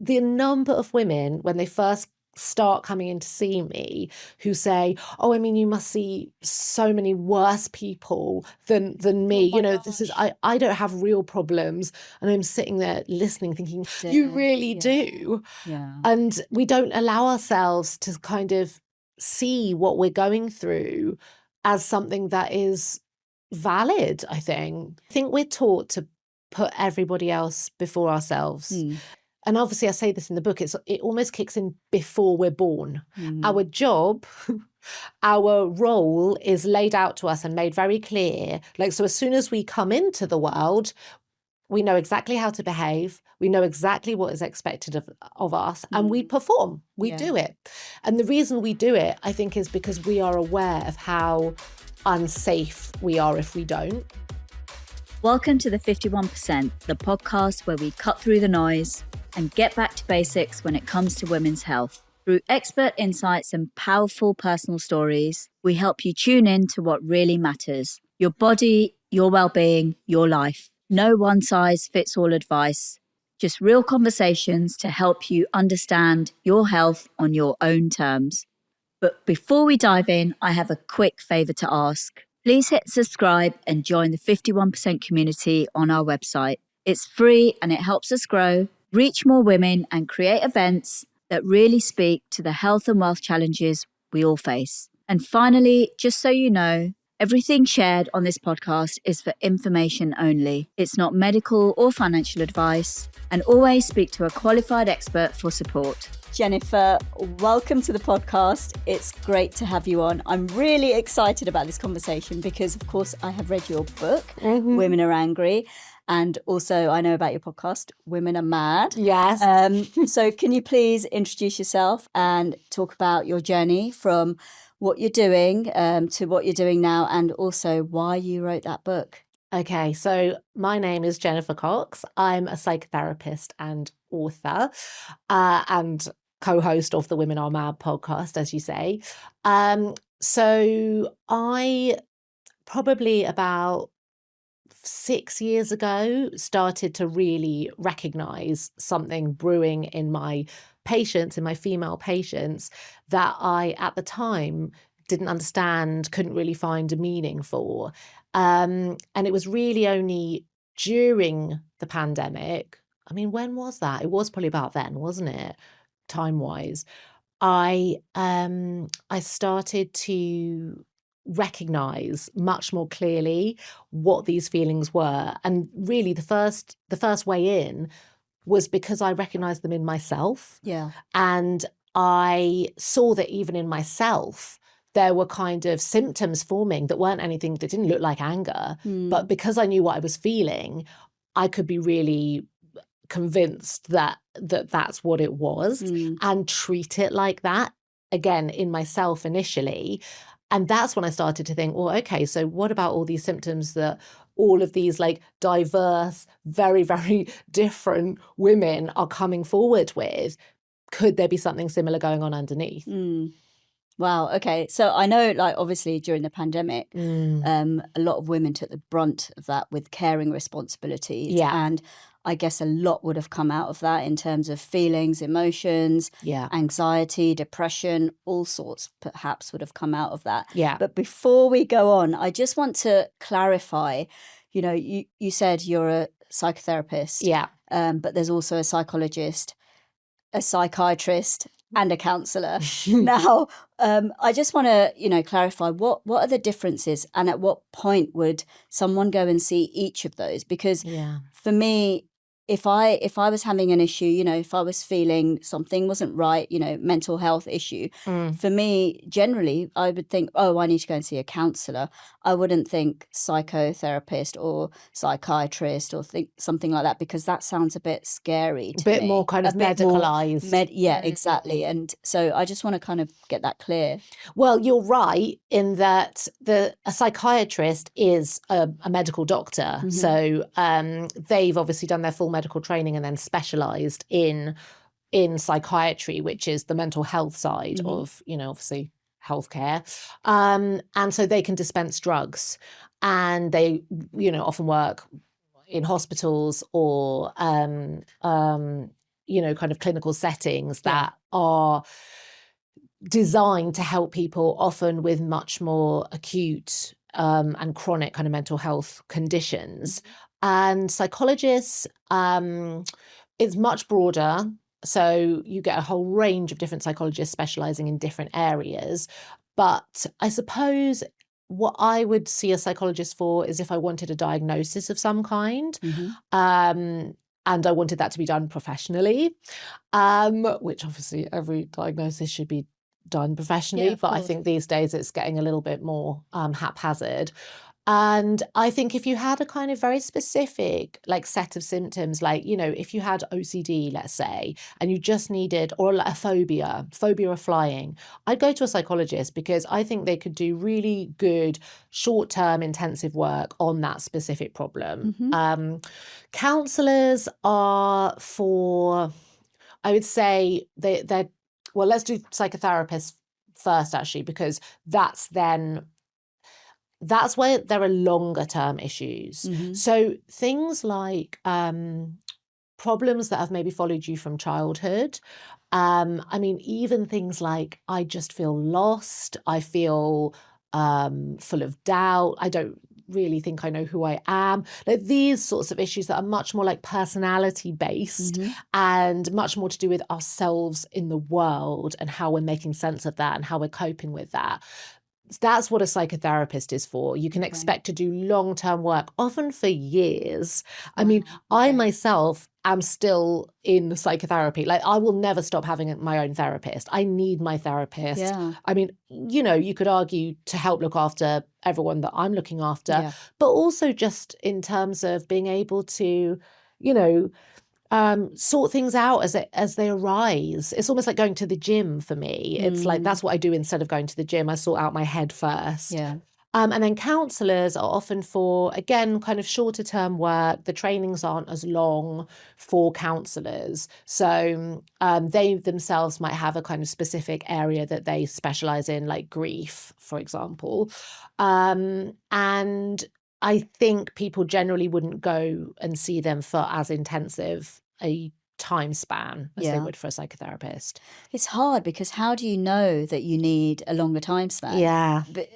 the number of women, when they first start coming in to see me, who say, oh, I mean, you must see so many worse people than me. This is, I don't have real problems. And I'm sitting there listening, thinking, you really do. Yeah. And we don't allow ourselves to kind of see what we're going through as something that is valid, I think. I think we're taught to put everybody else before ourselves. And obviously I say this in the book, it almost kicks in before we're born. Our job, our role is laid out to us and made very clear. So as soon as we come into the world, we know exactly how to behave. We know exactly what is expected of us, and we perform. We do it. And the reason we do it, I think, is because we are aware of how unsafe we are if we don't. Welcome to the 51%, the podcast where we cut through the noise and get back to basics when it comes to women's health. Through expert insights and powerful personal stories, we help you tune in to what really matters. Your body, your well-being, your life. No one-size-fits-all advice, just real conversations to help you understand your health on your own terms. But before we dive in, I have a quick favour to ask. Please hit subscribe and join the 51% community on our website. It's free and it helps us grow, reach more women and create events that really speak to the health and wealth challenges we all face. And finally, just so you know, everything shared on this podcast is for information only. It's not medical or financial advice, and always speak to a qualified expert for support. Jennifer, welcome to the podcast. It's great to have you on. I'm really excited about this conversation because, of course, I have read your book, Women Are Angry. And also, I know about your podcast, Women Are Mad. Yes. So can you please introduce yourself and talk about your journey from what you're doing to what you're doing now, and also why you wrote that book? Okay, so my name is Jennifer Cox. I'm a psychotherapist and author and co-host of the Women Are Mad podcast, as you say. So I probably about 6 years ago started to really recognize something brewing in my patients, in my female patients, that I at the time didn't understand, couldn't really find a meaning for. And it was really only during the pandemic. I mean, when was that? It was probably about then, wasn't it? Time-wise. I started to recognize much more clearly what these feelings were. And really the first way in was because I recognized them in myself. Yeah. And I saw that even in myself, there were kind of symptoms forming that weren't anything that didn't look like anger. But because I knew what I was feeling, I could be really convinced that that's what it was and treat it like that, again, in myself initially. And that's when I started to think, well, okay, so what about all these symptoms that all of these diverse, very, very different women are coming forward with? Could there be something similar going on underneath? Wow. Okay. So I know, obviously during the pandemic, a lot of women took the brunt of that with caring responsibilities. Yeah. And I guess a lot would have come out of that in terms of feelings, emotions, anxiety, depression, all sorts perhaps would have come out of that. Yeah. But before we go on, I just want to clarify, you said you're a psychotherapist. Yeah. But there's also a psychologist, a psychiatrist, and a counsellor. Now, I just want to, clarify what are the differences, and at what point would someone go and see each of those? Because for me, if I was having an issue, if I was feeling something wasn't right, mental health issue, for me, generally, I would think, oh, I need to go and see a counsellor. I wouldn't think psychotherapist or psychiatrist or think something like that, because that sounds a bit scary to me. A bit more kind of medicalised. Exactly. And so I just want to kind of get that clear. Well, you're right in that a psychiatrist is a medical doctor. So they've obviously done their full medical training and then specialised in psychiatry, which is the mental health side of, obviously healthcare. And so they can dispense drugs, and they, often work in hospitals or, kind of clinical settings that are designed to help people often with much more acute and chronic kind of mental health conditions. And psychologists, it's much broader. So you get a whole range of different psychologists specializing in different areas. But I suppose what I would see a psychologist for is if I wanted a diagnosis of some kind. And I wanted that to be done professionally, which obviously every diagnosis should be done professionally. But I think these days it's getting a little bit more haphazard. And I think if you had a kind of very specific like set of symptoms, like, if you had OCD, let's say, and you just needed, or a phobia of flying, I'd go to a psychologist because I think they could do really good short-term intensive work on that specific problem. Counselors are for, I would say they're, well, let's do psychotherapists first, actually, because that's where there are longer term issues. So things like problems that have maybe followed you from childhood. Even things like, I just feel lost. I feel full of doubt. I don't really think I know who I am. Like these sorts of issues that are much more like personality based and much more to do with ourselves in the world and how we're making sense of that and how we're coping with that. That's what a psychotherapist is for. You can expect to do long-term work, often for years. I myself am still in psychotherapy. Like, I will never stop having my own therapist. I need my therapist. You could argue to help look after everyone that I'm looking after, but also just in terms of being able to, sort things out as they arise. It's almost like going to the gym for me. It's like that's what I do instead of going to the gym. I sort out my head first. And then counsellors are often for, again, kind of shorter term work. The trainings aren't as long for counsellors. So they themselves might have a kind of specific area that they specialise in, like grief, for example. And I think people generally wouldn't go and see them for as intensive a time span as they would for a psychotherapist. It's hard because how do you know that you need a longer time span? But,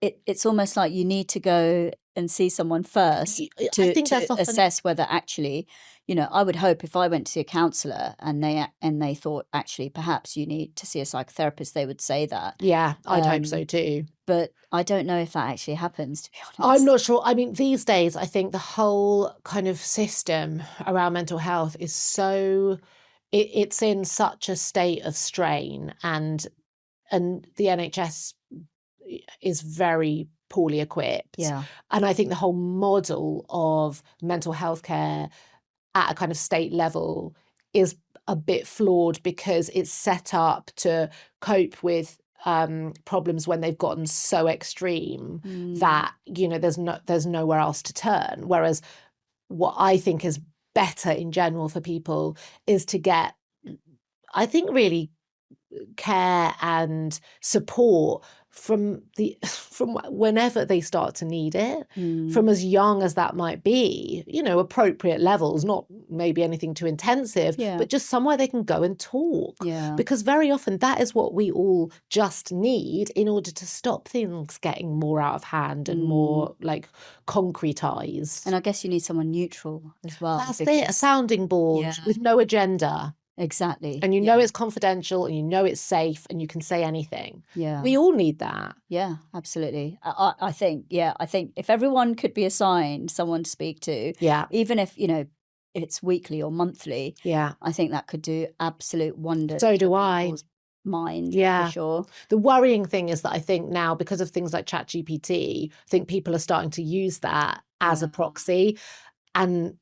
it's almost like you need to go and see someone first to assess whether actually, I would hope if I went to see a counsellor and they thought actually perhaps you need to see a psychotherapist, they would say that. Yeah, I'd hope so too. But I don't know if that actually happens, to be honest. I'm not sure. These days, I think the whole kind of system around mental health is it's in such a state of strain, and the NHS is very poorly equipped. And I think the whole model of mental health care at a kind of state level is a bit flawed because it's set up to cope with problems when they've gotten so extreme that there's nowhere else to turn. Whereas what I think is better in general for people is to get, I think, really care and support from whenever they start to need it, from as young as that might be, appropriate levels, not maybe anything too intensive, but just somewhere they can go and talk. Because very often that is what we all just need in order to stop things getting more out of hand and more like concretized. And I guess you need someone neutral as well. That's it, a sounding board with no agenda. Exactly. And it's confidential and it's safe and you can say anything. We all need that. Yeah, absolutely. I think if everyone could be assigned someone to speak to, even if, it's weekly or monthly, I think that could do absolute wonders. So do I. Mind, for sure. The worrying thing is that I think now, because of things like ChatGPT, I think people are starting to use that as a proxy. And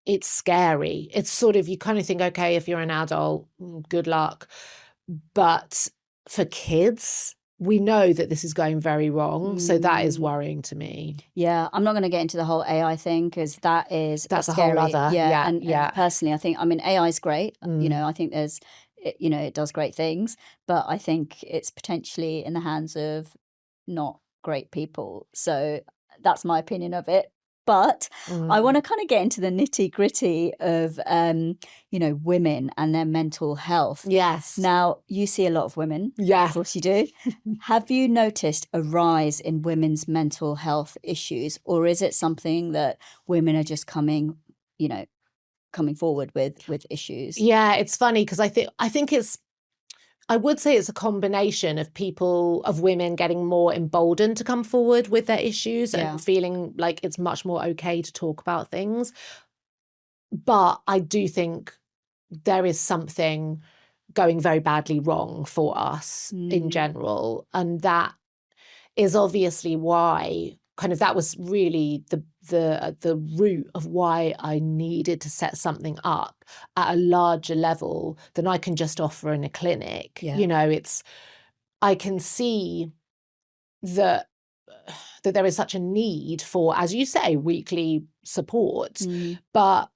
it's scary. It's sort of, you kind of think, okay, if you're an adult, good luck. But for kids, we know that this is going very wrong. So that is worrying to me. Yeah, I'm not going to get into the whole AI thing because that's a scary. whole other. And personally, I think, AI is great. I think there's, it does great things, but I think it's potentially in the hands of not great people. So that's my opinion of it. But I want to kind of get into the nitty gritty of, women and their mental health. Yes. Now, you see a lot of women. Yes. Of course you do. Have you noticed a rise in women's mental health issues, or is it something that women are just coming forward with issues? Yeah, it's funny because I would say it's a combination of women getting more emboldened to come forward with their issues and feeling like it's much more okay to talk about things. But I do think there is something going very badly wrong for us in general. And that is obviously why that was really the root of why I needed to set something up at a larger level than I can just offer in a clinic. Yeah. I can see that there is such a need for, as you say, weekly support, but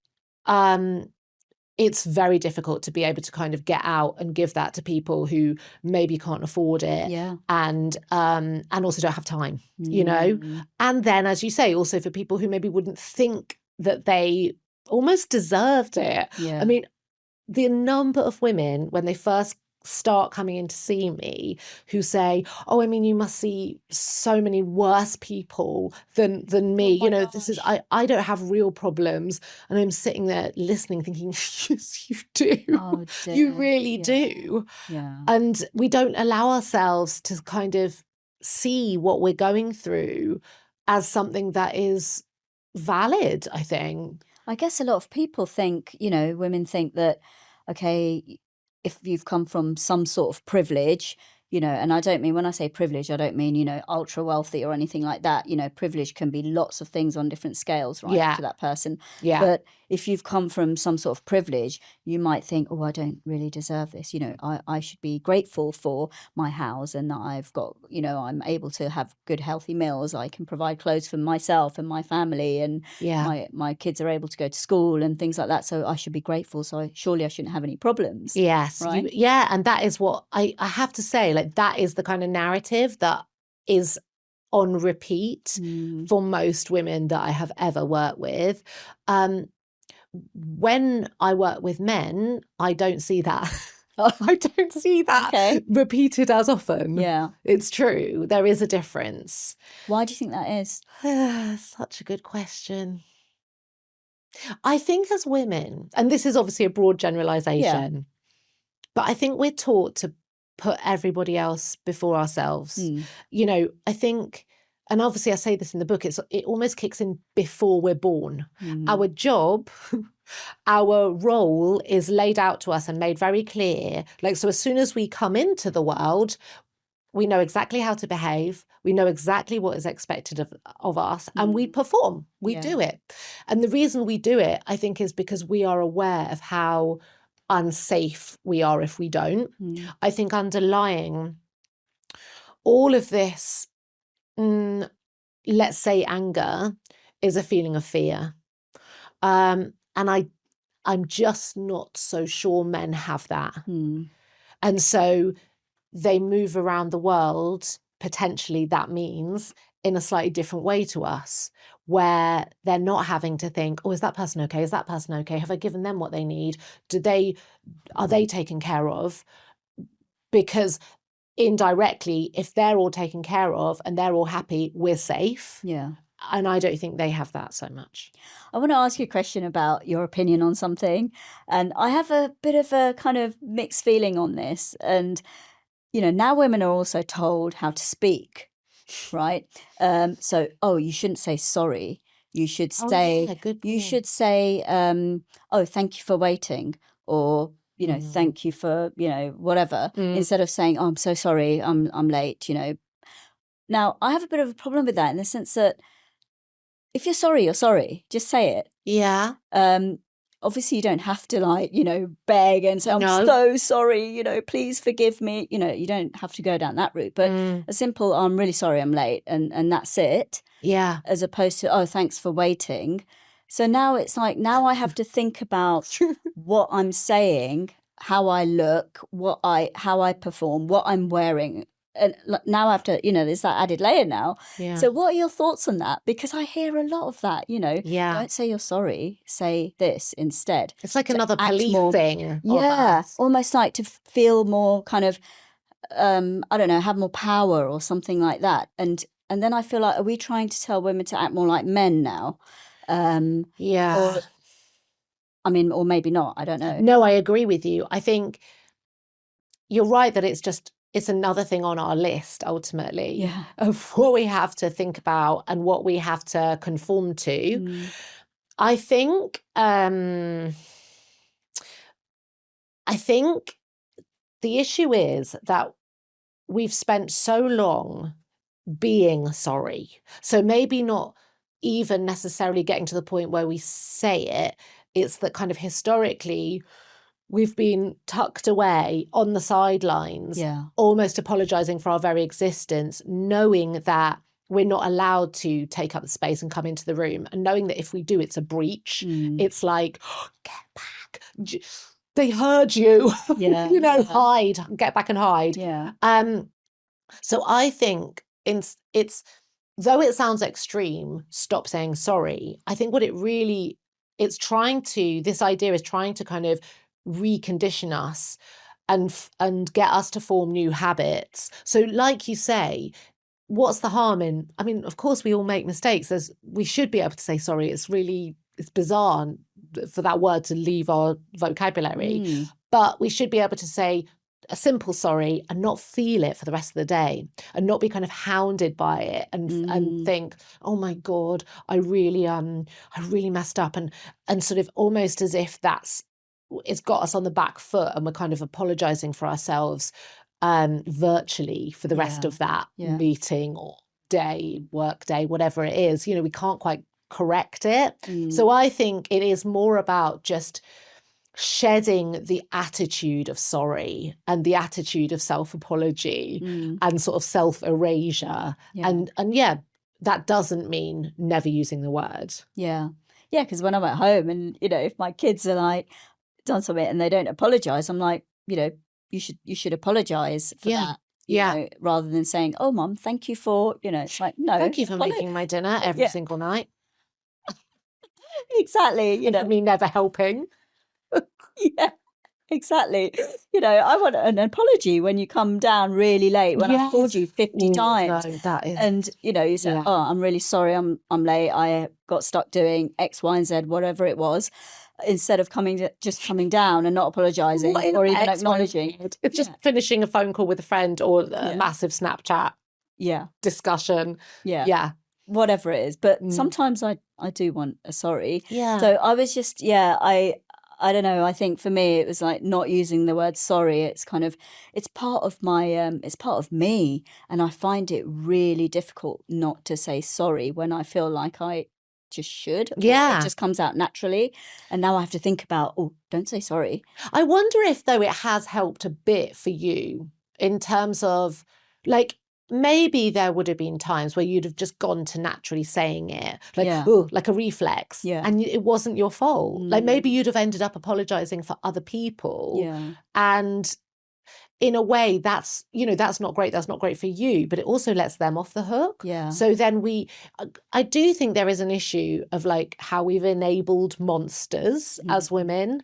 it's very difficult to be able to kind of get out and give that to people who maybe can't afford it and also don't have time, And then, as you say, also for people who maybe wouldn't think that they almost deserved it. Yeah. I mean, the number of women, when they first start coming in to see me, who say, "Oh, I mean, you must see so many worse people than me. Gosh. This is I don't have real problems." And I'm sitting there listening, thinking, "Yes, you do. Oh, dear. You really do." Yeah. And we don't allow ourselves to kind of see what we're going through as something that is valid, I think. I guess a lot of people think, women think that, okay, if you've come from some sort of privilege, and I don't mean, when I say privilege, I don't mean, ultra wealthy or anything like that. Privilege can be lots of things on different scales, right, to that person. Yeah. But if you've come from some sort of privilege, you might think, oh, I don't really deserve this. I should be grateful for my house and that I've got, I'm able to have good, healthy meals. I can provide clothes for myself and my family, and my kids are able to go to school and things like that. So I should be grateful. So surely I shouldn't have any problems. Yes. Right? And that is what I have to say, like, that is the kind of narrative that is on repeat for most women that I have ever worked with. When I work with men, I don't see that. I don't see that repeated as often. Yeah. It's true. There is a difference. Why do you think that is? Such a good question. I think as women, and this is obviously a broad generalization, but I think we're taught to put everybody else before ourselves. I think, and obviously I say this in the book, it almost kicks in before we're born. Our job, our role is laid out to us and made very clear. Like, so as soon as we come into the world, we know exactly how to behave. We know exactly what is expected of us, and we perform. We do it. And the reason we do it, I think, is because we are aware of how unsafe we are if we don't. I think underlying all of this, let's say anger, is a feeling of fear. And I'm just not so sure men have that. And so they move around the world, potentially that means, in a slightly different way to us, where they're not having to think, oh, is that person okay? Is that person okay? Have I given them what they need? Are they taken care of? Because indirectly, if they're all taken care of and they're all happy, we're safe. Yeah. And I don't think they have that so much. I want to ask you a question about your opinion on something. And I have a bit of a kind of mixed feeling on this. And, now women are also told how to speak, right? So, you shouldn't say sorry. You should say, oh, thank you for waiting, or, thank you for, whatever, instead of saying, oh, I'm so sorry, I'm late, Now, I have a bit of a problem with that in the sense that if you're sorry, you're sorry. Just say it. Yeah. Obviously, you don't have to beg and say, I'm so sorry, please forgive me. You don't have to go down that route. But a simple, I'm really sorry I'm late, and that's it. Yeah. As opposed to, oh, thanks for waiting. So now it's like, now I have to think about what I'm saying, how I look, how I perform, what I'm wearing, now I have to, there's that added layer now. Yeah. So what are your thoughts on that? Because I hear a lot of that, Yeah. don't say you're sorry, say this instead. It's like To another act police more- thing. Yeah, Of us. almost like to feel more kind of, I don't know, have more power or something like that. And then I feel like, are we trying to tell women to act more like men now? Yeah. Or, I mean, or maybe not. I don't know. No, I agree with you. I think you're right that it's another thing on our list ultimately Yeah. of what we have to think about and what we have to conform to. I think the issue is that we've spent so long being sorry. So maybe not even necessarily getting to the point where we say it. It's that kind of historically we've been tucked away on the sidelines, almost apologizing for our very existence, knowing that we're not allowed to take up the space and come into the room, and knowing that if we do, it's a breach. It's like, oh, get back. They heard you. Hide, get back and hide. Yeah. So I think it's though it sounds extreme, stop saying sorry. I think what this idea is trying to kind of recondition us and get us to form new habits. So like you say, what's the harm in, I mean, of course we all make mistakes. We should be able to say sorry. It's bizarre for that word to leave our vocabulary, but we should be able to say a simple sorry and not feel it for the rest of the day and not be kind of hounded by it and think, oh my God, I really messed up and sort of almost as if it's got us on the back foot and we're kind of apologizing for ourselves virtually for the rest of that meeting or work day, whatever it is. We can't quite correct it. So I think it is more about just shedding the attitude of sorry and the attitude of self-apology and sort of self-erasure. And that doesn't mean never using the word. Yeah, because when I'm at home and, if my kids are like done something and they don't apologize, I'm like, you should apologize for that. Rather than saying, oh, Mum, thank you for, it's like, no. Thank you for making my dinner every single night. Exactly. And me never helping. Yeah, exactly. I want an apology when you come down really late, when I've called you 50 times. No, that is... And, you say, oh, I'm really sorry, I'm late. I got stuck doing X, Y, and Z, whatever it was, instead of just coming down and not apologizing or even acknowledging. It's just finishing a phone call with a friend or a massive Snapchat discussion. Yeah. Whatever it is. But sometimes I do want a sorry. Yeah. So I was just, I don't know. I think for me, it was like not using the word sorry. It's kind of, it's part of my, it's part of me. And I find it really difficult not to say sorry when I feel like I just should. Yeah. It just comes out naturally. And now I have to think about, oh, don't say sorry. I wonder if, though, it has helped a bit for you in terms of, like, maybe there would have been times where you'd have just gone to naturally saying it, like a reflex, and it wasn't your fault. Like maybe you'd have ended up apologizing for other people, and in a way that's not great. That's not great for you, but it also lets them off the hook. So then I do think there is an issue of like how we've enabled monsters as women.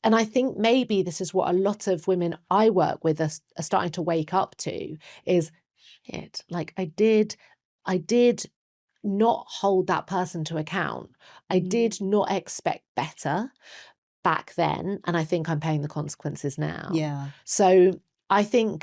And I think maybe this is what a lot of women I work with are starting to wake up to is, shit, like I did not hold that person to account. I did not expect better back then. And I think I'm paying the consequences now. Yeah. So I think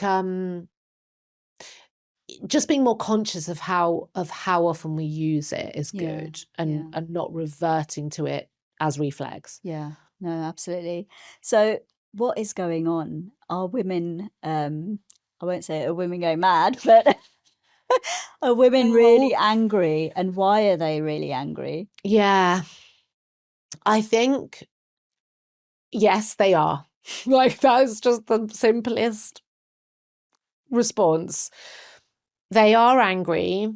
just being more conscious of how often we use it is good and not reverting to it as reflex. Yeah. No, absolutely. So what is going on? Are women, I won't say are women going mad, but are women really angry? And why are they really angry? Yeah. I think, yes, they are. Like, that is just the simplest response. They are angry,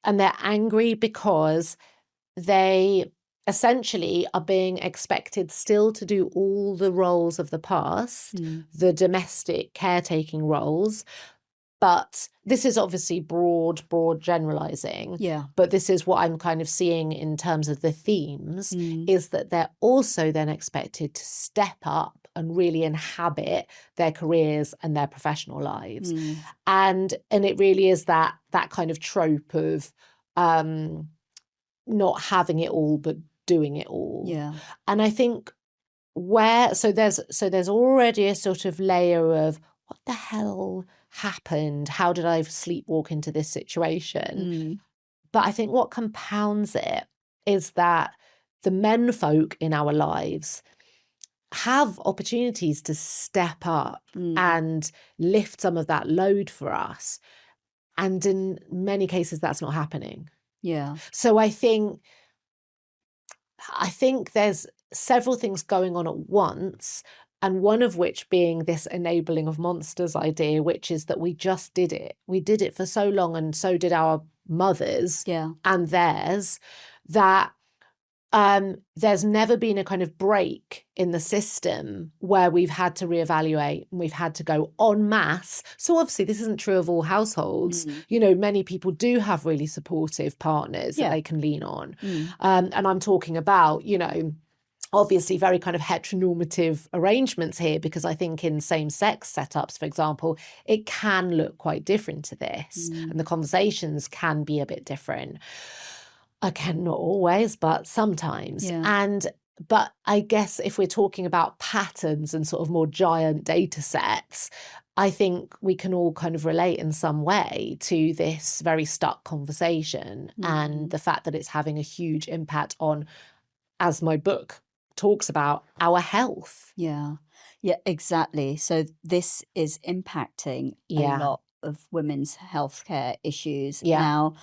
and they're angry because they essentially are being expected still to do all the roles of the past, the domestic caretaking roles. But this is obviously broad generalizing. Yeah. But this is what I'm kind of seeing in terms of the themes, is that they're also then expected to step up and really inhabit their careers and their professional lives. And it really is that kind of trope of not having it all but doing it all. Yeah. And I think there's already a sort of layer of what the hell happened? How did I sleepwalk into this situation? But I think what compounds it is that the men folk in our lives have opportunities to step up and lift some of that load for us. And in many cases, that's not happening. Yeah. So I think there's several things going on at once, and one of which being this enabling of monsters idea, which is that we just did it. We did it for so long, and so did our mothers and theirs, that there's never been a kind of break in the system where we've had to reevaluate and we've had to go en masse. So obviously this isn't true of all households. You know, many people do have really supportive partners that they can lean on. And I'm talking about, you know, obviously very kind of heteronormative arrangements here, because I think in same-sex setups, for example, it can look quite different to this, and the conversations can be a bit different. Again, not always, but sometimes. But I guess if we're talking about patterns and sort of more giant data sets, I think we can all kind of relate in some way to this very stuck conversation and the fact that it's having a huge impact on, as my book talks about, our health. Yeah, exactly. So this is impacting a lot of women's healthcare issues. Now,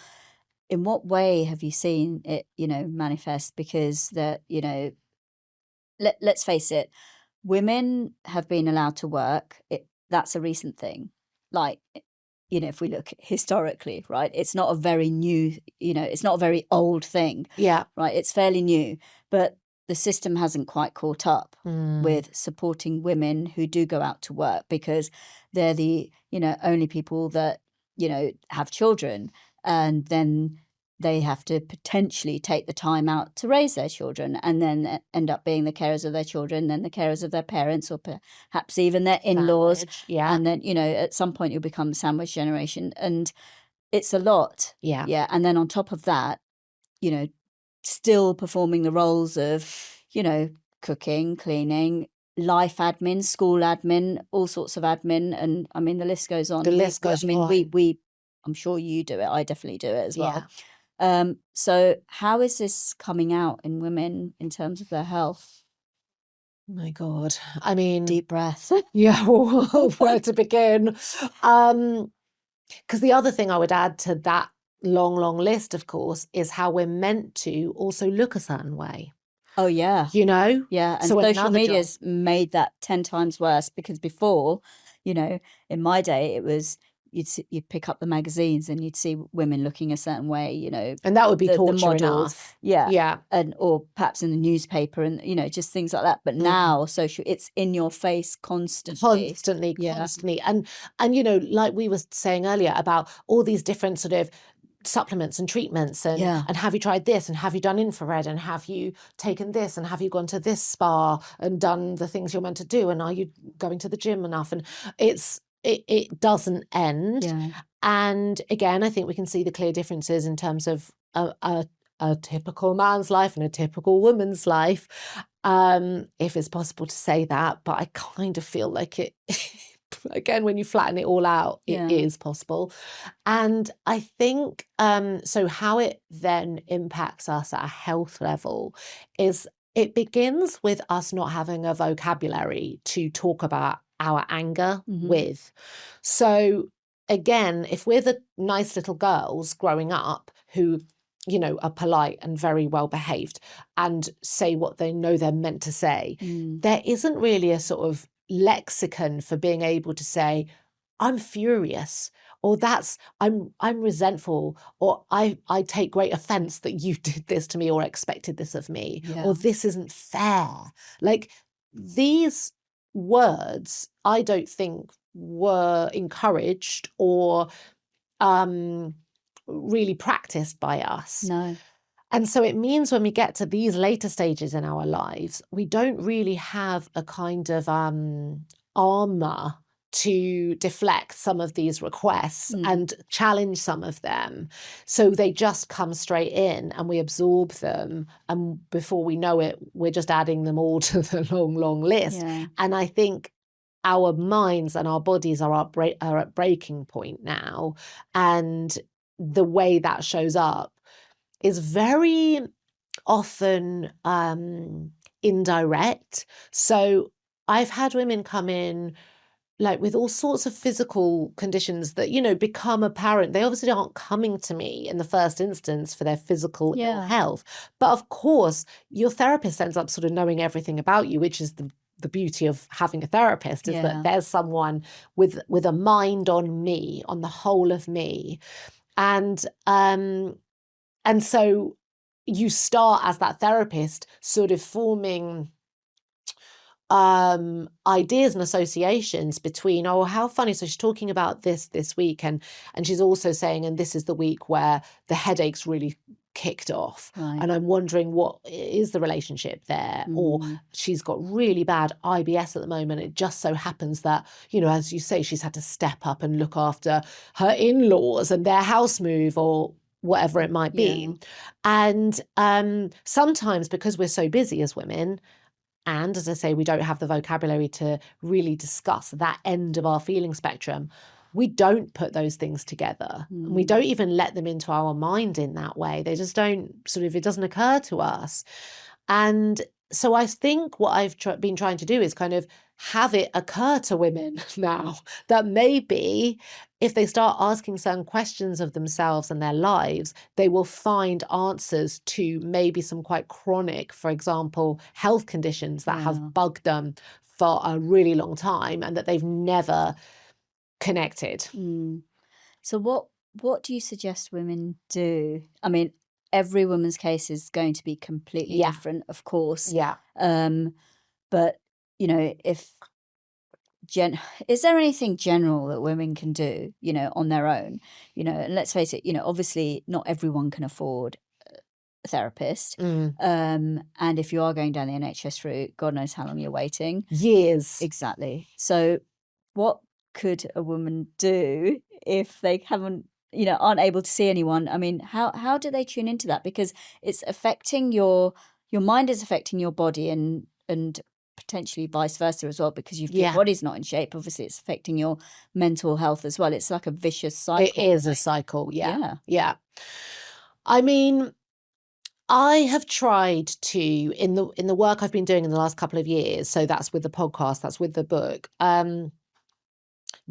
in what way have you seen it, you know, manifest? Because let's face it, women have been allowed to work. That's a recent thing. Like, you know, if we look historically, right, it's not a very new, you know, it's not a very old thing. Right, it's fairly new, but the system hasn't quite caught up with supporting women who do go out to work, because they're the, you know, only people that, you know, have children, and then they have to potentially take the time out to raise their children, and then end up being the carers of their children, then the carers of their parents, or perhaps even their in-laws. And then, you know, at some point you'll become the sandwich generation, and it's a lot. And then on top of that, you know, still performing the roles of, you know, cooking, cleaning, life admin, school admin, all sorts of admin, and I mean the list goes on. We I'm sure you do it. I definitely do it as well. So how is this coming out in women in terms of their health? My God. I mean, deep breath. Where to begin? Because the other thing I would add to that long list, of course, is how we're meant to also look a certain way. Oh, yeah. You know? Yeah. And so social media's made that 10 times worse, because before, you know, in my day, it was you'd pick up the magazines and you'd see women looking a certain way, you know. And that would be torture the models. enough. Yeah. And or perhaps in the newspaper, and, you know, just things like that. But now it's in your face constantly. Constantly. And you know, like we were saying earlier about all these different sort of supplements and treatments, and have you tried this, and have you done infrared, and have you taken this, and have you gone to this spa and done the things you're meant to do, and are you going to the gym enough? And it doesn't end. And again, I think we can see the clear differences in terms of a typical man's life and a typical woman's life, if it's possible to say that. But I kind of feel like it again, when you flatten it all out, it is possible. And I think so how it then impacts us at a health level is it begins with us not having a vocabulary to talk about our anger with. So again, if we're the nice little girls growing up who, you know, are polite and very well behaved and say what they know they're meant to say, there isn't really a sort of lexicon for being able to say, I'm furious, or I'm resentful, or I take great offense that you did this to me or expected this of me, or this isn't fair. Like, these words, I don't think were encouraged or really practiced by us. No. And so it means when we get to these later stages in our lives, we don't really have a kind of armor to deflect some of these requests and challenge some of them. So they just come straight in and we absorb them. And before we know it, we're just adding them all to the long, long list. Yeah. And I think our minds and our bodies are at breaking point now. And the way that shows up is very often indirect. So I've had women come in like with all sorts of physical conditions that, you know, become apparent. They obviously aren't coming to me in the first instance for their physical ill health. But of course, your therapist ends up sort of knowing everything about you, which is the beauty of having a therapist, is that there's someone with a mind on me, on the whole of me. And so you start as that therapist sort of forming ideas and associations between, oh, how funny. So she's talking about this week, and she's also saying, and this is the week where the headaches really kicked off. Right. And I'm wondering what is the relationship there? Or she's got really bad IBS at the moment. It just so happens that, you know, as you say, she's had to step up and look after her in-laws and their house move, or whatever it might be. And sometimes, because we're so busy as women, and as I say, we don't have the vocabulary to really discuss that end of our feeling spectrum, we don't put those things together. And we don't even let them into our mind in that way. They just don't it doesn't occur to us. And so I think what I've been trying to do is kind of have it occur to women now that maybe if they start asking certain questions of themselves and their lives, they will find answers to maybe some quite chronic, for example, health conditions that have bugged them for a really long time and that they've never connected. So what do you suggest women do? I mean, every woman's case is going to be completely different, of course. But, you know, is there anything general that women can do, you know, on their own? You know, and let's face it, you know, obviously not everyone can afford a therapist. And if you are going down the NHS route, God knows how long you're waiting. Years. Exactly. So what could a woman do if they aren't able to see anyone? I mean, how do they tune into that? Because it's affecting your mind, is affecting your body, and potentially vice versa as well, because your body's not in shape. Obviously, it's affecting your mental health as well. It's like a vicious cycle. It is a cycle. Yeah. I mean, I have tried to, in the work I've been doing in the last couple of years, so that's with the podcast, that's with the book,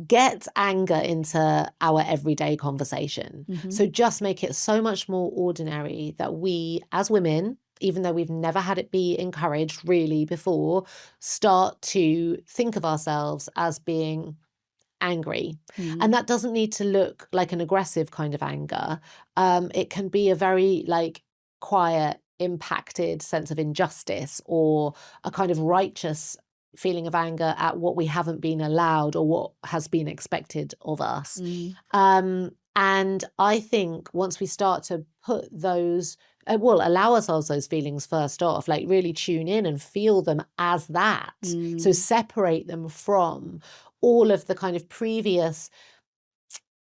get anger into our everyday conversation. So just make it so much more ordinary that we, as women, even though we've never had it be encouraged really before, start to think of ourselves as being angry. And that doesn't need to look like an aggressive kind of anger. It can be a very quiet, impacted sense of injustice, or a kind of righteous feeling of anger at what we haven't been allowed or what has been expected of us. And I think once we start to put those, allow ourselves those feelings first off, really tune in and feel them as that. So separate them from all of the kind of previous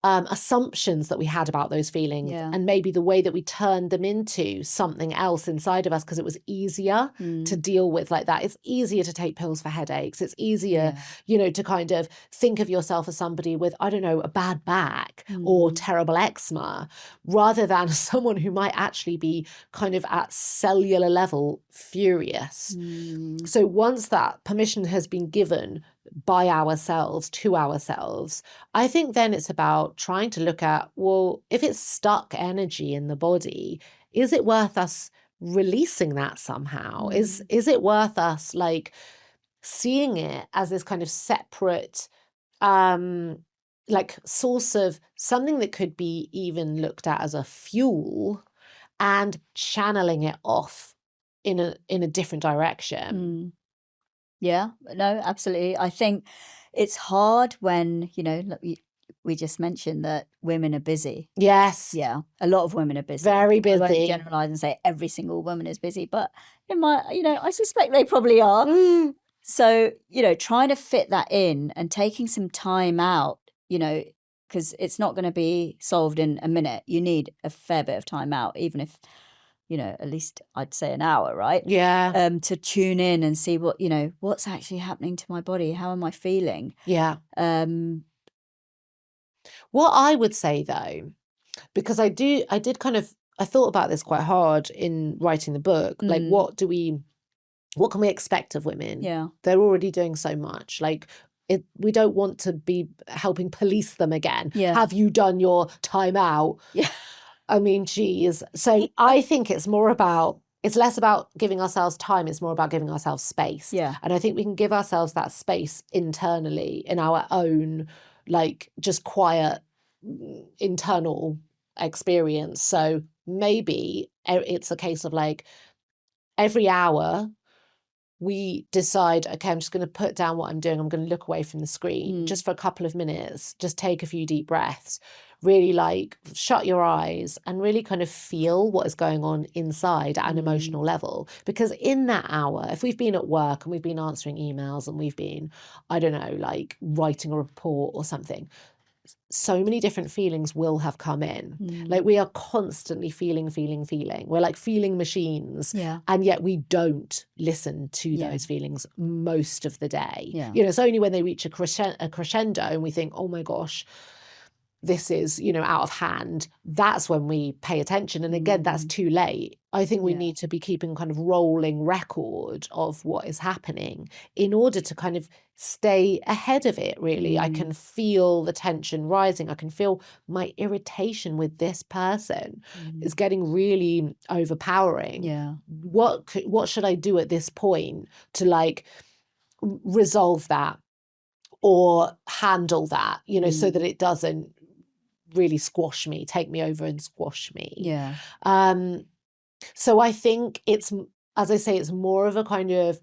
assumptions that we had about those feelings, and maybe the way that we turned them into something else inside of us because it was easier to deal with like that. It's easier to take pills for headaches. It's easier, to kind of think of yourself as somebody with, I don't know, a bad back or terrible eczema, rather than someone who might actually be kind of at cellular level furious. So once that permission has been given by ourselves to ourselves, I think then it's about trying to look at, well, if it's stuck energy in the body, is it worth us releasing that somehow? Is it worth us seeing it as this kind of separate like source of something that could be even looked at as a fuel, and channeling it off in a different direction. Yeah, no, absolutely. I think it's hard when, we just mentioned that women are busy. Yes, Yeah, a lot of women are busy. very I won't busy. generalize and say every single woman is busy, but I suspect they probably are. So, trying to fit that in and taking some time out, because it's not going to be solved in a minute. You need a fair bit of time out, even if, at least I'd say an hour, right? Yeah. To tune in and see what's actually happening to my body. How am I feeling? Yeah. What I would say though, because I thought about this quite hard in writing the book. Like, what can we expect of women? Yeah. They're already doing so much. Like, we don't want to be helping police them again. Yeah. Have you done your time out? Yeah. I mean, geez. So I think it's less about giving ourselves time. It's more about giving ourselves space. Yeah. And I think we can give ourselves that space internally in our own, like, just quiet internal experience. So maybe it's a case of like every hour we decide, okay, I'm just going to put down what I'm doing. I'm going to look away from the screen just for a couple of minutes, just take a few deep breaths, really like shut your eyes and really kind of feel what is going on inside at an emotional level. Because in that hour, if we've been at work and we've been answering emails and we've been, I don't know, like writing a report or something, so many different feelings will have come in. Like, we are constantly feeling. We're like feeling machines. Yeah. And yet we don't listen to those feelings most of the day. Yeah. It's only when they reach a crescendo and we think, oh my gosh, this is, out of hand. That's when we pay attention. And again, that's too late. I think we need to be keeping kind of rolling record of what is happening in order to kind of stay ahead of it, really. I can feel the tension rising. I can feel my irritation with this person is getting really overpowering. Yeah. What should I do at this point to like resolve that or handle that, so that it doesn't really squash me, take me over and squash me. Yeah. So I think it's, as I say, it's more of a kind of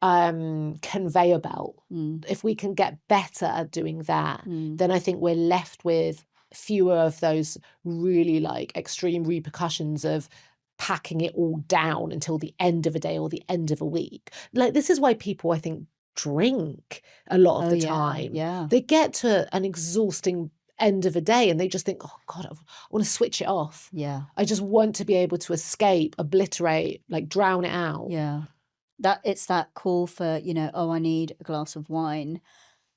conveyor belt. If we can get better at doing that, then I think we're left with fewer of those really like extreme repercussions of packing it all down until the end of a day or the end of a week. Like, this is why people, I think, drink a lot of the time. Yeah. They get to an exhausting end of a day and they just think, oh God, I want to switch it off. Yeah. I just want to be able to escape, obliterate, like drown it out. Yeah. It's that call for, I need a glass of wine,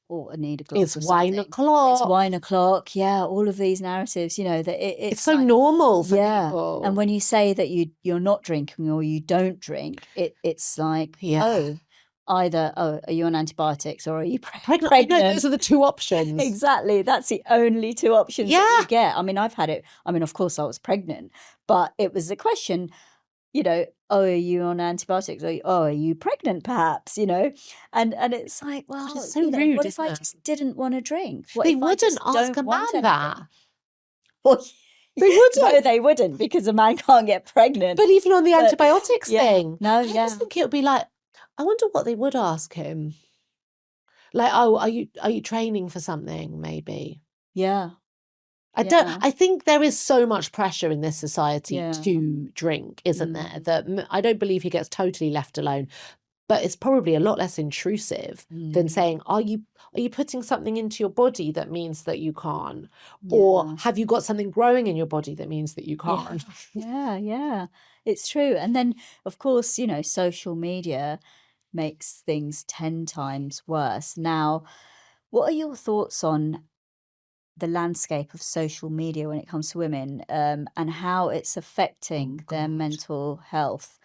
or I need a glass of It's wine something. o'clock. It's wine o'clock. Yeah. All of these narratives, that it's so like, normal for people. And when you say that you're not drinking or you don't drink, it's like, either, are you on antibiotics or are you pregnant? No, those are the two options. Exactly. That's the only two options that you get. I mean, I've had it. I mean, of course I was pregnant, but it was a question, are you on antibiotics? Or, are you pregnant perhaps, and it's like, well, it's so rude, what if I just didn't want to drink? What they if wouldn't ask a man that. Well, they wouldn't. No, they wouldn't, because a man can't get pregnant. But even on the antibiotics thing, I just think it would be like, I wonder what they would ask him. Like, oh, are you training for something? Maybe. Yeah. I think there is so much pressure in this society to drink, isn't there? That I don't believe he gets totally left alone. But it's probably a lot less intrusive than saying, are you putting something into your body that means that you can't? Or have you got something growing in your body that means that you can't? Yeah. It's true. And then, of course, social media makes things 10 times worse. Now, what are your thoughts on the landscape of social media when it comes to women, and how it's affecting their mental health?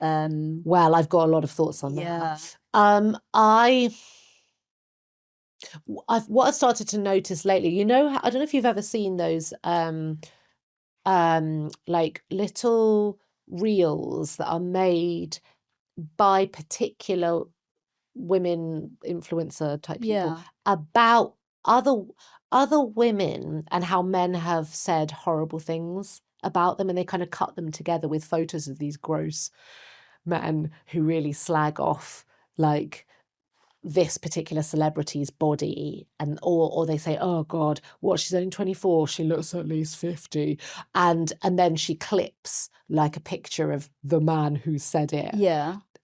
Well, I've got a lot of thoughts on that. What I've started to notice lately, I don't know if you've ever seen those like little reels that are made by particular women influencer type people about other women and how men have said horrible things about them, and they kind of cut them together with photos of these gross men who really slag off like this particular celebrity's body, and or they say, oh God, what, she's only 24, she looks at least 50, and then she clips like a picture of the man who said it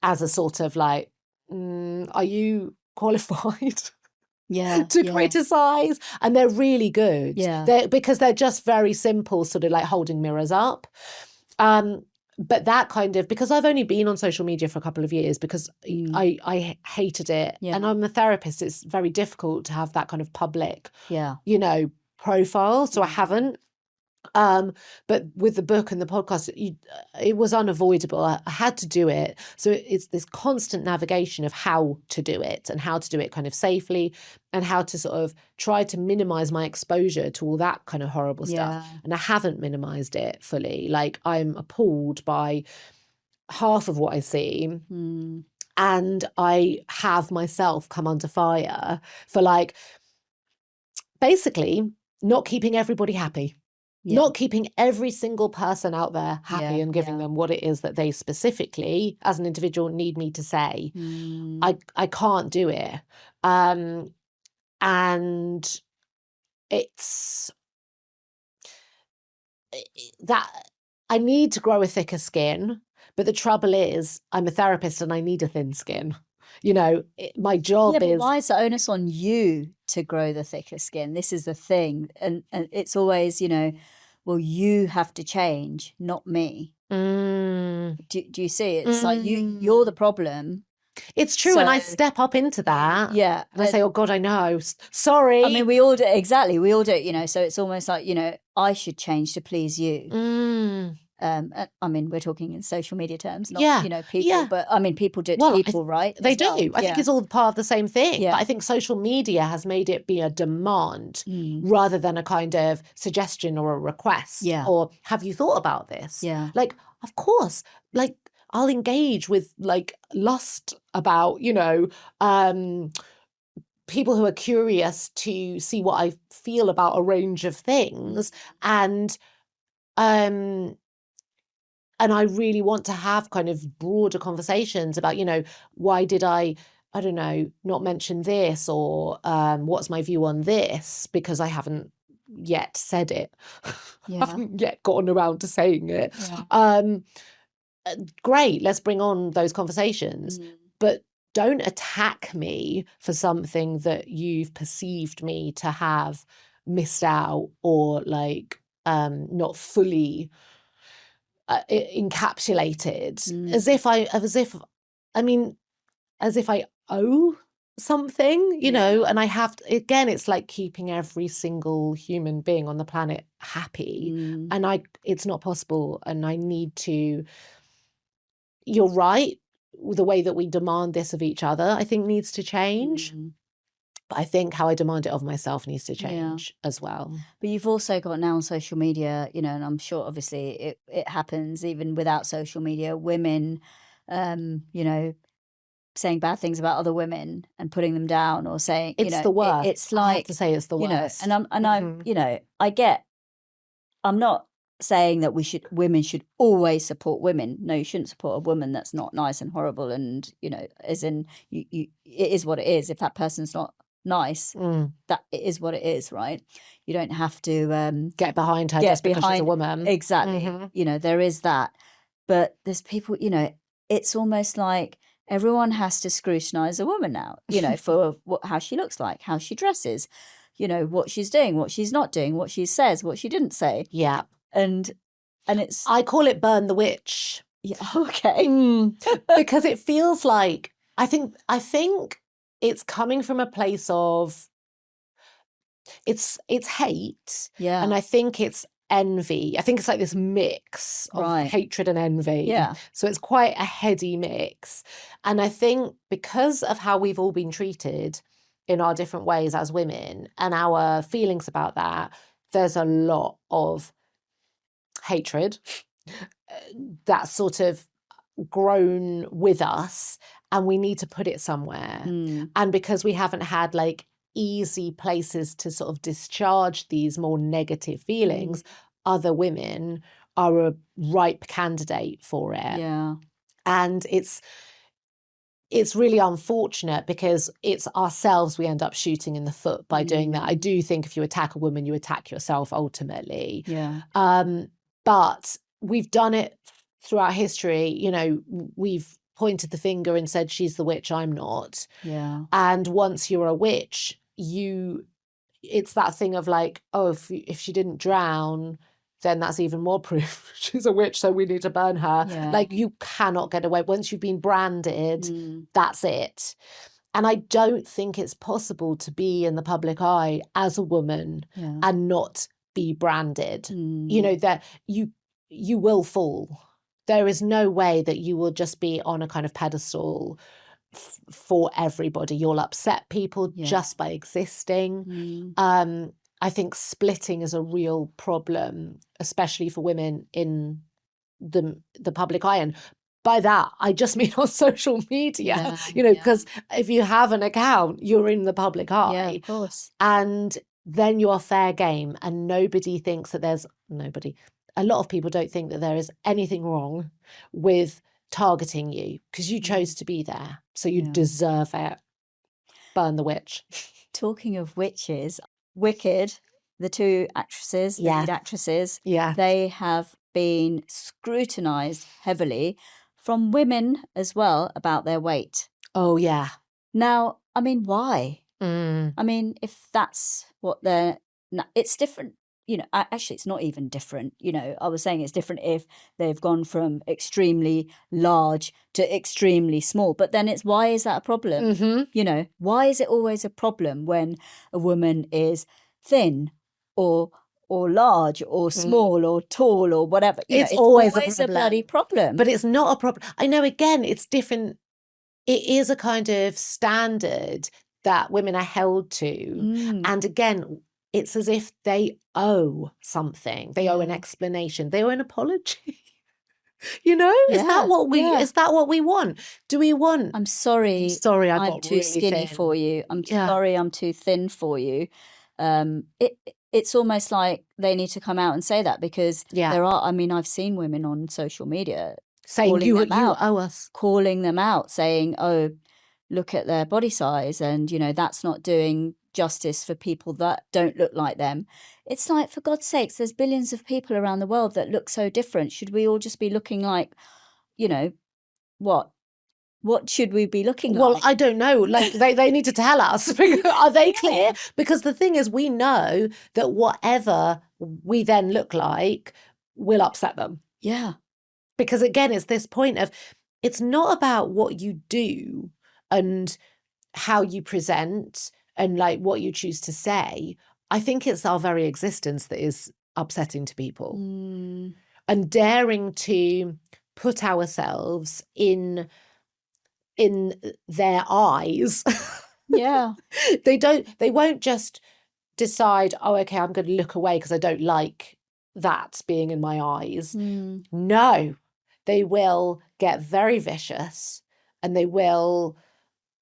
as a sort of like, are you qualified to criticize? And they're really good, because they're just very simple, sort of like holding mirrors up. But that kind of, because I've only been on social media for a couple of years, because I hated it. And I'm a therapist, it's very difficult to have that kind of public, profile. So I haven't. But with the book and the podcast, it was unavoidable. I had to do it. So it's this constant navigation of how to do it and how to do it kind of safely, and how to sort of try to minimize my exposure to all that kind of horrible stuff. And I haven't minimized it fully. Like, I'm appalled by half of what I see. And I have myself come under fire for, like, basically not keeping everybody happy. Not keeping every single person out there happy and giving them what it is that they specifically, as an individual, need me to say. I can't do it. And it's that I need to grow a thicker skin. But the trouble is, I'm a therapist and I need a thin skin. My job is... But why is the onus on you to grow the thicker skin? This is the thing. And it's always, well, you have to change, not me. Do you see? It's like you're the problem. It's true. And I step up into that. Yeah. And I say, oh God, I know. Sorry. I mean, we all do it. Exactly. We all do it, so it's almost like, I should change to please you. I mean, we're talking in social media terms, not, people, but I mean, people do it to people, right? They do. I think it's all part of the same thing. But I think social media has made it be a demand rather than a kind of suggestion or a request. Or have you thought about this? Like, of course, like, I'll engage with like lust about, people who are curious to see what I feel about a range of things. And I really want to have kind of broader conversations about, why did I don't know, not mention this, or what's my view on this, because I haven't yet said it. Haven't yet gotten around to saying it. Great, let's bring on those conversations. But don't attack me for something that you've perceived me to have missed out, or like not fully encapsulated, as if I owe something, and I have to, again, it's like keeping every single human being on the planet happy, and it's not possible, and I need to. You're right, the way that we demand this of each other, I think, needs to change. But I think how I demand it of myself needs to change as well. But you've also got now on social media, and I'm sure obviously it happens even without social media, women, saying bad things about other women and putting them down, or saying, it's the worst. It's like, I have to say it's the worst. I'm not saying that women should always support women. No, you shouldn't support a woman that's not nice and horrible, and as in it is what it is. If that person's not nice, that it is what it is, right? You don't have to get behind her just because she's a woman. Exactly. There is that. But there's people, it's almost like everyone has to scrutinize a woman now, for how she looks like, how she dresses, what she's doing, what she's not doing, what she says, what she didn't say. Yeah. And it's, I call it burn the witch. Yeah. Okay. Because it feels like, I think it's coming from a place of, it's hate. Yeah. And I think it's envy. I think it's like this mix of hatred and envy. Yeah. So it's quite a heady mix. And I think because of how we've all been treated in our different ways as women, and our feelings about that, there's a lot of hatred that's sort of grown with us, and we need to put it somewhere. And because we haven't had like easy places to sort of discharge these more negative feelings, other women are a ripe candidate for it. Yeah. And it's really unfortunate because it's ourselves we end up shooting in the foot by doing that. I do think if you attack a woman, you attack yourself ultimately. Yeah. But we've done it throughout history. You know, we've pointed the finger and said, she's the witch, I'm not. Yeah. And once you're a witch, it's that thing of like, oh, if she didn't drown, then that's even more proof she's a witch, so we need to burn her. Yeah. Like, you cannot get away. Once you've been branded, that's it. And I don't think it's possible to be in the public eye as a woman and not be branded. You know, that you will fall. There is no way that you will just be on a kind of pedestal for everybody. You'll upset people just by existing. I think splitting is a real problem, especially for women in the public eye. And by that, I just mean on social media, you know, because if you have an account, you're in the public eye. Yeah, of course. And then you're fair game, and nobody thinks that a lot of people don't think that there is anything wrong with targeting you because you chose to be there. So you deserve it. Burn the witch. Talking of witches, Wicked, the two actresses, the lead actresses, they have been scrutinised heavily from women as well about their weight. Oh, yeah. Now, I mean, why? I mean, if that's what it's different. You know, actually, it's not even different. You know, I was saying it's different if they've gone from extremely large to extremely small. But then it's, why is that a problem? You know, why is it always a problem when a woman is thin or large or small or tall or whatever? It's always a bloody problem. But it's not a problem. I know, again, it's different. It is a kind of standard that women are held to. And again, it's as if they owe something. They owe an explanation. They owe an apology. You know, is that what we want? Do we want? I'm sorry. I'm too skinny for you. I'm sorry. I'm too thin for you. It's almost like they need to come out and say that, because there are. I mean, I've seen women on social media saying you owe us, calling them out, saying, "Oh, look at their body size, and you know that's not doing justice for people that don't look like them." It's like, for God's sakes, there's billions of people around the world that look so different. Should we all just be looking like, you know, what should we be looking like? Well, I don't know. Like, they need to tell us. Are they clear? Because the thing is, we know that whatever we then look like will upset them. Yeah. Because again, it's this point of, it's not about what you do and how you present and like what you choose to say. I think it's our very existence that is upsetting to people. And daring to put ourselves in their eyes. Yeah. They won't just decide, oh, okay, I'm going to look away because I don't like that being in my eyes. No, they will get very vicious and they will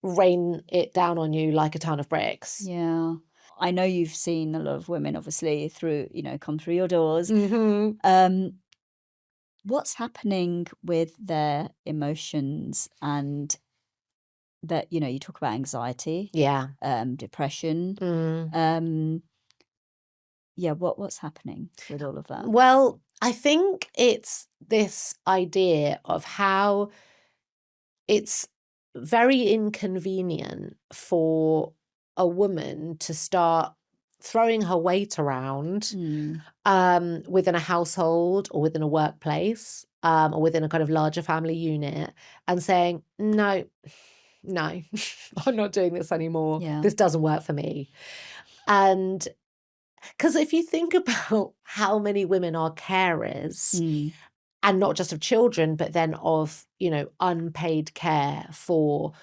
rain it down on you like a ton of bricks. Yeah. I know you've seen a lot of women, obviously, come through your doors. What's happening with their emotions, and that, you talk about anxiety, depression. What's happening with all of that? Well, I think it's this idea of how it's very inconvenient for a woman to start throwing her weight around within a household or within a workplace or within a kind of larger family unit and saying, no, I'm not doing this anymore. This doesn't work for me. And because if you think about how many women are carers, and not just of children, but then of, unpaid care for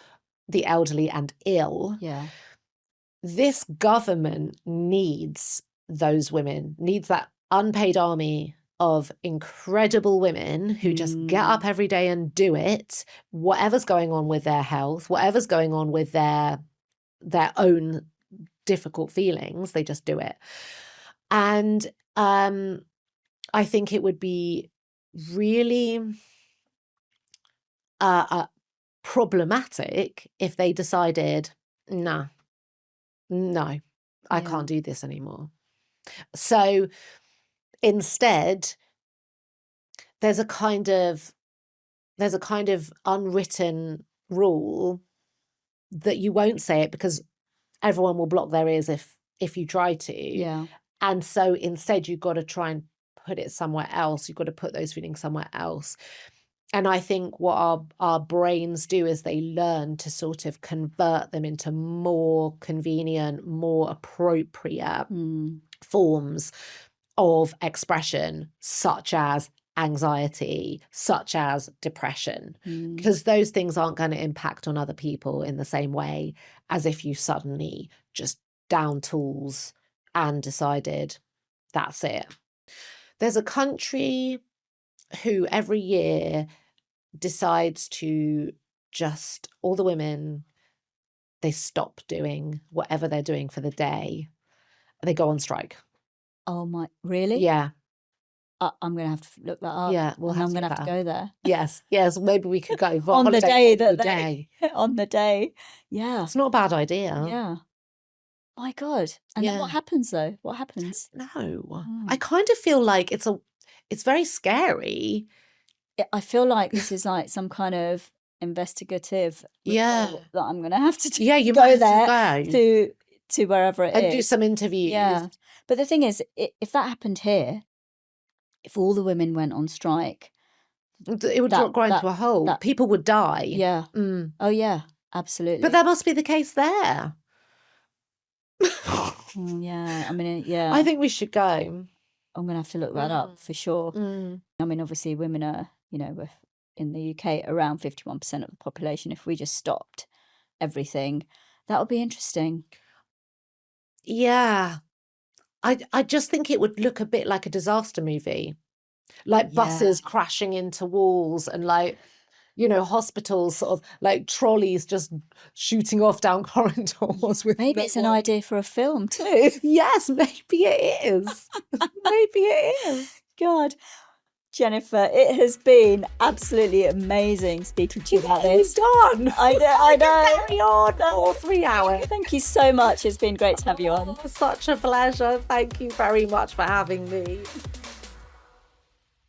the elderly and ill. This government needs those women, needs that unpaid army of incredible women who just get up every day and do it, whatever's going on with their health, whatever's going on with their own difficult feelings. They just do it. And I think it would be really problematic if they decided, no, I can't do this anymore. So instead, there's a kind of unwritten rule that you won't say it because everyone will block their ears if you try to. Yeah. And so instead, you've got to try and put it somewhere else. You've got to put those feelings somewhere else. And I think what our brains do is they learn to sort of convert them into more convenient, more appropriate forms of expression, such as anxiety, such as depression, because those things aren't going to impact on other people in the same way as if you suddenly just down tools and decided that's it. There's a country who every year decides to just, all the women, they stop doing whatever they're doing for the day. They go on strike. Oh my, really? Yeah. I'm going to have to look that up. Yeah, I'm going to have to go there. Yes, maybe we could go on the day that day. On the day. Yeah. It's not a bad idea. Yeah. My God. And then what happens though? What happens? No. I kind of feel like it's very scary. I feel like this is like some kind of investigative report that I'm going to have to do. Yeah, you go might there go to wherever it is. And do some interviews. Yeah. But the thing is, if that happened here, if all the women went on strike, it would grind to a halt. People would die. Yeah. Oh, yeah, absolutely. But that must be the case there. Yeah. I mean, yeah. I think we should go. I'm going to have to look that up for sure. I mean, obviously, women are, we're in the UK around 51% of the population. If we just stopped everything, that would be interesting. Yeah. I just think it would look a bit like a disaster movie, like buses crashing into walls and like, hospitals sort of like trolleys just shooting off down corridors. Maybe it's an idea for a film too. Yes, maybe it is. Maybe it is. God. Jennifer, it has been absolutely amazing speaking to you about this. Done. I know. Carry on for 3 hours. Thank you so much. It's been great to have you on. Such a pleasure. Thank you very much for having me.